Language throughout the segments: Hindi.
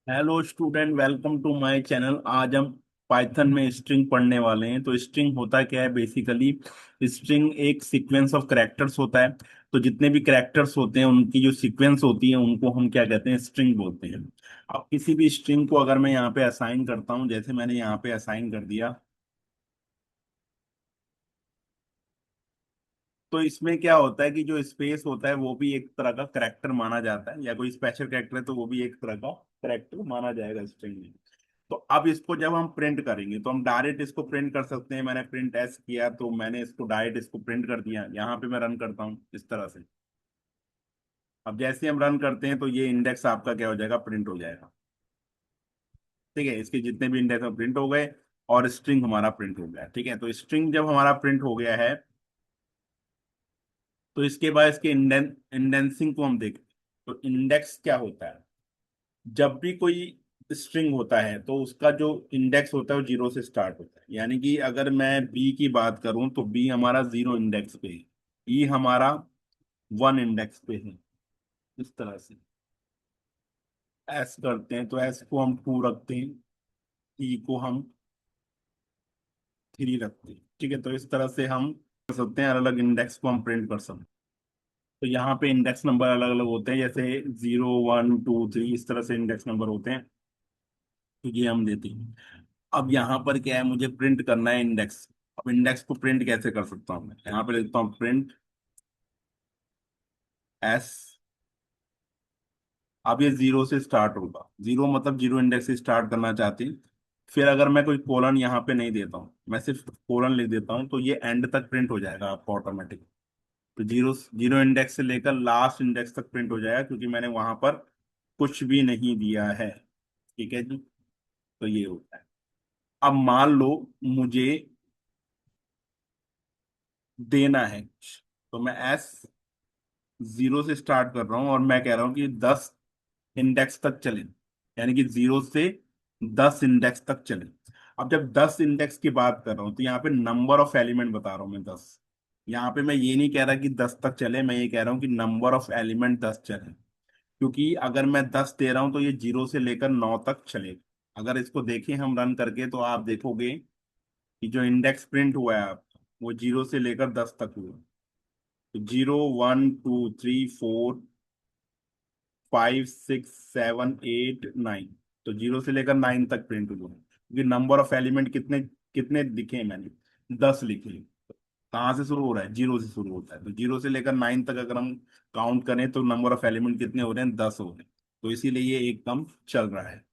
Hello student, welcome to my channel. आज हम पाइथन में स्ट्रिंग पढ़ने वाले हैं। तो स्ट्रिंग होता क्या है बेसिकली? स्ट्रिंग एक सीक्वेंस ऑफ कैरेक्टर्स होता है। तो जितने भी कैरेक्टर्स होते हैं उनकी जो सीक्वेंस होती है उनको हम क्या कहते हैं? स्ट्रिंग बोलते हैं। अब किसी भी स्ट्रिंग को अगर मैं यहाँ पे असाइन करता हूँ, जैसे मैंने यहाँ पे असाइन कर दिया, तो इसमें क्या होता है कि जो स्पेस होता है वो भी एक तरह का करेक्टर माना जाता है, या कोई स्पेशल करेक्टर है तो वो भी एक तरह का करेक्टर माना जाएगा स्ट्रिंग में। तो अब इसको जब हम प्रिंट करेंगे तो हम डायरेक्ट इसको प्रिंट कर सकते हैं। मैंने प्रिंट एस किया तो मैंने इसको डायरेक्ट इसको प्रिंट कर दिया। यहाँ पे मैं रन करता हूँ इस तरह से। अब जैसे हम रन करते हैं तो ये इंडेक्स आपका क्या हो जाएगा? प्रिंट हो जाएगा। ठीक है, इसके जितने भी इंडेक्स प्रिंट हो गए और स्ट्रिंग हमारा प्रिंट हो गया। ठीक है, तो स्ट्रिंग जब हमारा प्रिंट हो गया है तो इसके बाद इसके इंडेंसिंग को हम देखते हैं। तो इंडेक्स क्या होता है? जब भी कोई स्ट्रिंग होता है तो उसका जो इंडेक्स होता है वो जीरो से स्टार्ट होता है। यानी कि अगर मैं बी की बात करूं तो बी हमारा जीरो इंडेक्स पे है, ई हमारा वन इंडेक्स पे है। इस तरह से एस करते हैं तो एस को हम टू रखते हैं, ई को हम थ्री रखते हैं। ठीक है, तो इस तरह से हम कर सकते हैं, अलग अलग इंडेक्स को हम प्रिंट कर सकते हैं। तो यहाँ पे इंडेक्स नंबर अलग अलग होते हैं, जैसे जीरो वन टू थ्री इस तरह से इंडेक्स नंबर होते हैं। तो ये हम देते हैं। अब यहाँ पर क्या है, मुझे प्रिंट करना है इंडेक्स। अब इंडेक्स को प्रिंट कैसे कर सकता हूँ? मैं यहाँ पे लिखता हूँ प्रिंट एस। अब ये जीरो से स्टार्ट होगा, जीरो मतलब जीरो इंडेक्स से स्टार्ट करना चाहती। फिर अगर मैं कोई कोलन यहाँ पे नहीं देता हूँ, मैं सिर्फ कोलन लिख देता हूँ, तो ये एंड तक प्रिंट हो जाएगा आपको ऑटोमेटिक। तो जीरो जीरो इंडेक्स से लेकर लास्ट इंडेक्स तक प्रिंट हो जाएगा, क्योंकि मैंने वहां पर कुछ भी नहीं दिया है। ठीक है जी। तो ये होता है। अब मान लो मुझे देना है कुछ, तो मैं एस जीरो से स्टार्ट कर रहा हूं और मैं कह रहा हूं कि 10 इंडेक्स तक चले। यानी कि जीरो से 10 इंडेक्स तक चले। अब जब 10 इंडेक्स की बात कर रहा हूं तो यहाँ पे नंबर ऑफ एलिमेंट बता रहा हूं मैं 10। यहाँ पे मैं ये नहीं कह रहा कि 10 तक चले, मैं ये कह रहा हूँ कि नंबर ऑफ एलिमेंट 10 चले। क्योंकि अगर मैं 10 दे रहा हूं तो ये जीरो से लेकर 9 तक चलेगा। अगर इसको देखें हम रन करके तो आप देखोगे कि जो इंडेक्स प्रिंट हुआ है आपका वो जीरो से लेकर 10 तक हुआ। तो zero one two three four five six seven eight nine, तो जीरो से लेकर नाइन तक प्रिंट हुआ। क्योंकि नंबर ऑफ एलिमेंट कितने कितने लिखे हैं मैंने? 10 लिखे हैं। कहाँ से शुरू हो रहा है? जीरो से शुरू होता है। तो जीरो से लेकर नाइन तक अगर हम काउंट करें तो नंबर ऑफ एलिमेंट कितने हो रहे हैं? 10 हो रहे हैं। तो इसीलिए ये एक कम चल रहा है।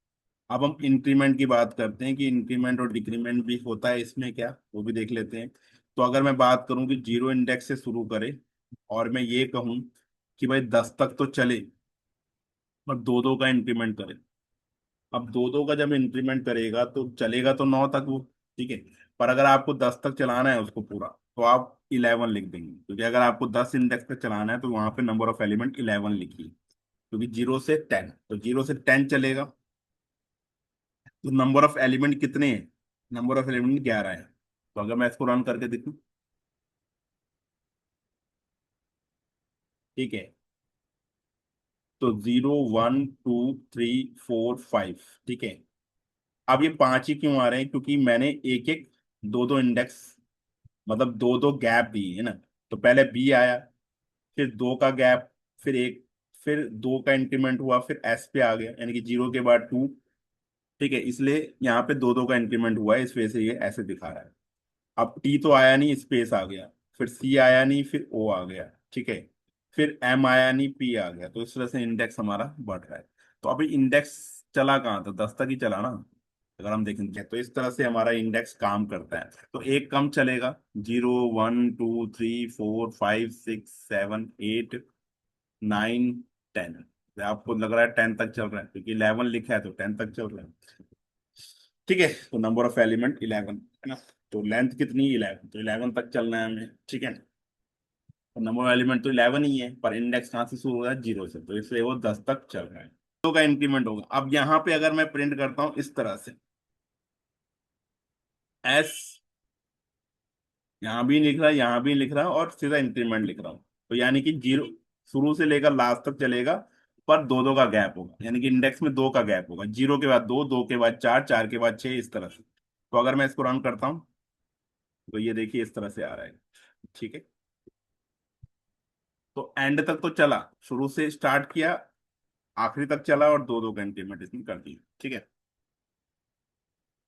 अब हम इंक्रीमेंट की बात करते हैं कि इंक्रीमेंट और डिक्रीमेंट भी होता है इसमें क्या, वो भी देख लेते हैं। तो अगर मैं बात करूं कि जीरो इंडेक्स से शुरू करे और मैं ये कहूं कि भाई 10 तक तो चले और दो दो का इंक्रीमेंट करे। अब दो दो का जब इंक्रीमेंट करेगा तो चलेगा तो 9 तक वो। ठीक है। पर अगर आपको 10 तक चलाना है उसको पूरा, तो आप 11 लिख देंगे, क्योंकि अगर आपको 10 इंडेक्स तक चलाना है तो वहां पे नंबर ऑफ एलिमेंट 11 लिखिए। क्योंकि जीरो से 10, तो जीरो से 10 चलेगा। तो नंबर ऑफ एलिमेंट कितने हैं? नंबर ऑफ एलिमेंट 11 है। तो अगर मैं इसको रन करके देखूं, ठीक है, तो zero one two three four five. ठीक है। अब ये पांच ही क्यों आ रहे हैं? क्योंकि मैंने एक एक दो दो इंडेक्स, मतलब दो दो गैप दिए है ना। तो पहले बी आया, फिर दो का गैप, फिर एक, फिर दो का इंक्रीमेंट हुआ, फिर एस पे आ गया, यानी कि जीरो के बाद टू। ठीक है, इसलिए यहाँ पे दो दो का इंक्रीमेंट हुआ है, इस वजह से ये ऐसे दिखा रहा है। अब टी तो आया नहीं, स्पेस आ गया। फिर सी आया नहीं, फिर ओ आ गया। ठीक है। फिर एम आया नहीं, पी आ गया। तो इस तरह से इंडेक्स हमारा बढ़ रहा है। तो अभी इंडेक्स चला कहाँ था? 10 तक ही चला ना। अगर हम देखेंगे तो इस तरह से हमारा इंडेक्स काम करता है। तो एक कम चलेगा, zero one two three four five six seven eight nine ten. आपको लग रहा है 10 तक चल रहा है, क्योंकि 11 लिखा है तो 10 तक चल रहा है। ठीक है, तो नंबर ऑफ एलिमेंट 11 है ना। तो लेंथ कितनी? 11, तो 11 तक चलना है हमें। ठीक है। तो नंबर ऑफ एलिमेंट तो 11 ही है, पर इंडेक्स कहाँ से शुरू हो रहा है? जीरो से, तो इसलिए वो 10 तक चल रहा है। दो का इंक्रीमेंट होगा। अब यहाँ पे अगर मैं प्रिंट करता हूँ इस तरह से, एस, यहाँ भी लिख रहा है, यहाँ भी लिख रहा है, और सीधा इंक्रीमेंट लिख रहा हूँ। तो यानी कि जीरो शुरू से लेकर लास्ट तक चलेगा। पर दो दो का गैप होगा, यानी कि इंडेक्स में दो का गैप होगा, 0 के बाद दो, दो के बाद चार, चार के बाद छह, इस तरह से। तो अगर मैं इसको रन करता हूँ तो ये देखिए इस तरह से आ रहा है। ठीक है, तो एंड तक तो चला, शुरू से स्टार्ट किया, आखिरी तक चला, और दो दो का इंक्रीमेंट इसमें कर दिया। ठीक है,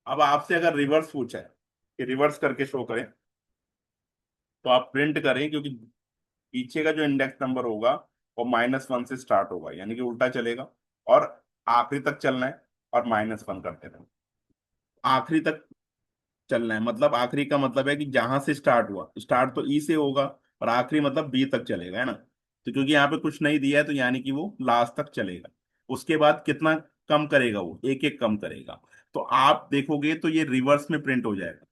अब आपसे अगर रिवर्स पूछा है कि रिवर्स करके शो करें, तो आप प्रिंट करें, क्योंकि पीछे का जो इंडेक्स नंबर होगा वो -1 से स्टार्ट होगा, यानी कि उल्टा चलेगा, और आखिरी तक चलना है, और -1 करते रहें। आखिरी तक चलना है, मतलब आखिरी का मतलब है कि जहां से स्टार्ट हुआ, स्टार्ट तो ई से होगा, और आखिरी मतलब बी तक चलेगा, है ना। तो क्योंकि यहाँ पे कुछ नहीं दिया है, तो यानी कि वो लास्ट तक चलेगा। उसके बाद कितना कम करेगा, वो एक एक कम करेगा। तो आप देखोगे तो ये रिवर्स में प्रिंट हो जाएगा।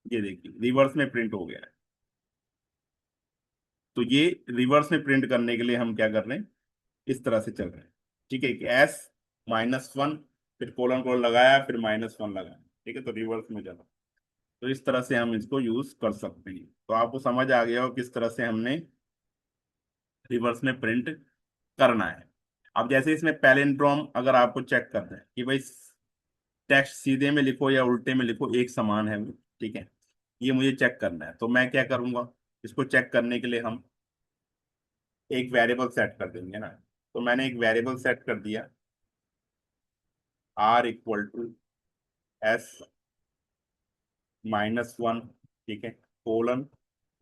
ये देखिए रिवर्स में प्रिंट हो गया है। तो ये रिवर्स में प्रिंट करने के लिए हम क्या कर रहे हैं, इस तरह से चल रहे हैं। ठीक है, कि एस -1, फिर कोलन कोलन लगाया, फिर -1 लगाया। ठीक है, तो रिवर्स में चला। तो इस तरह से हम इसको यूज कर सकते हैं। तो आपको समझ आ गया हो किस तरह से हमने रिवर्स में प्रिंट करना है। अब जैसे इसमें पैलिंड्रोम अगर आपको चेक करना है कि भाई टेक्स्ट सीधे में लिखो या उल्टे में लिखो, एक समान है वो। ठीक है, ये मुझे चेक करना है, तो मैं क्या करूंगा, इसको चेक करने के लिए हम एक वेरिएबल सेट कर देंगे ना। तो मैंने एक वेरिएबल सेट कर दिया, R = S -1, ठीक है, कोलन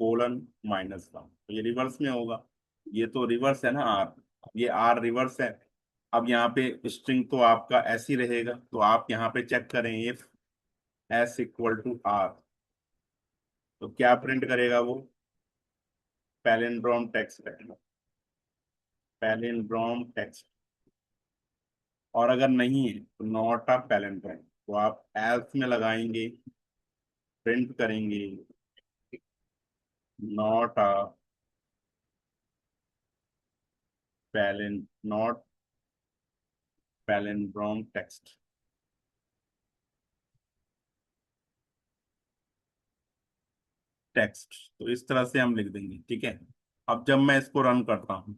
कोलन -1। तो ये रिवर्स में होगा, ये तो रिवर्स है ना आर, ये आर रिवर्स है। अब यहाँ पे स्ट्रिंग तो आपका ऐसे ही रहेगा, तो आप यहाँ पे चेक करें, इफ S = R, तो क्या प्रिंट करेगा वो, पैलिंड्रोम टेक्स्ट है, पैलिंड्रोम टेक्स्ट। और अगर नहीं है तो नॉट अ पैलिंड्रोम, तो आप एल्स में लगाएंगे, प्रिंट करेंगे not a not palindrome text, text. तो इस तरह से हम लिख देंगे। ठीक है, अब जब मैं इसको रन करता हूँ,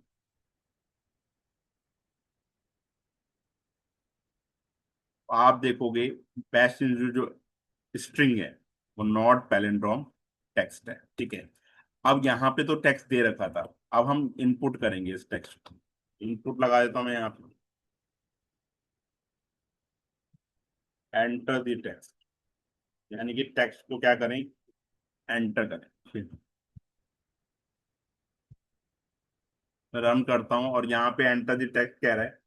तो आप देखोगे बैश जो स्ट्रिंग है वो नॉट पैलिंड्रोम टेक्स्ट है। ठीक है, अब यहाँ पे तो टेक्स्ट दे रखा था, अब हम इनपुट करेंगे इस टेक्स्ट को। इनपुट लगा देता हूँ मैं यहाँ पे, एंटर द टेक्स्ट, यानी कि टेक्स्ट को क्या करें, एंटर करें। फिर रन करता हूँ, और यहाँ पे एंटर द टेक्स्ट कह रहा है।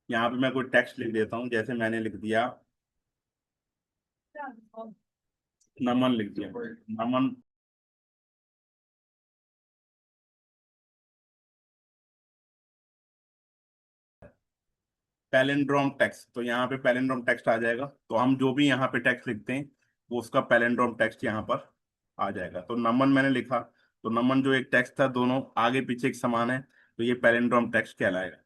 यहाँ पे मैं कोई टेक्स्ट लिख देता हूँ, जैसे मैंने लिख दिया नमन, लिख दिया नमन। पैलिंड्रोम टेक्स्ट, तो यहाँ पे पैलिंड्रोम टेक्स्ट आ जाएगा, तो हम जो भी यहाँ पे टेक्स्ट लिखते हैं वो उसका पैलिंड्रोम टेक्स्ट यहाँ पर आ जाएगा। तो नमन मैंने लिखा, तो नमन जो एक टेक्स्ट था, दोनों आगे पीछे एक समान है, तो ये पैलिंड्रोम टेक्स्ट कहलाएगा।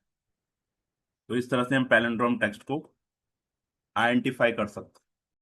तो इस तरह से हम पैलिंड्रोम टेक्स्ट को आइडेंटिफाई कर सकते हैं।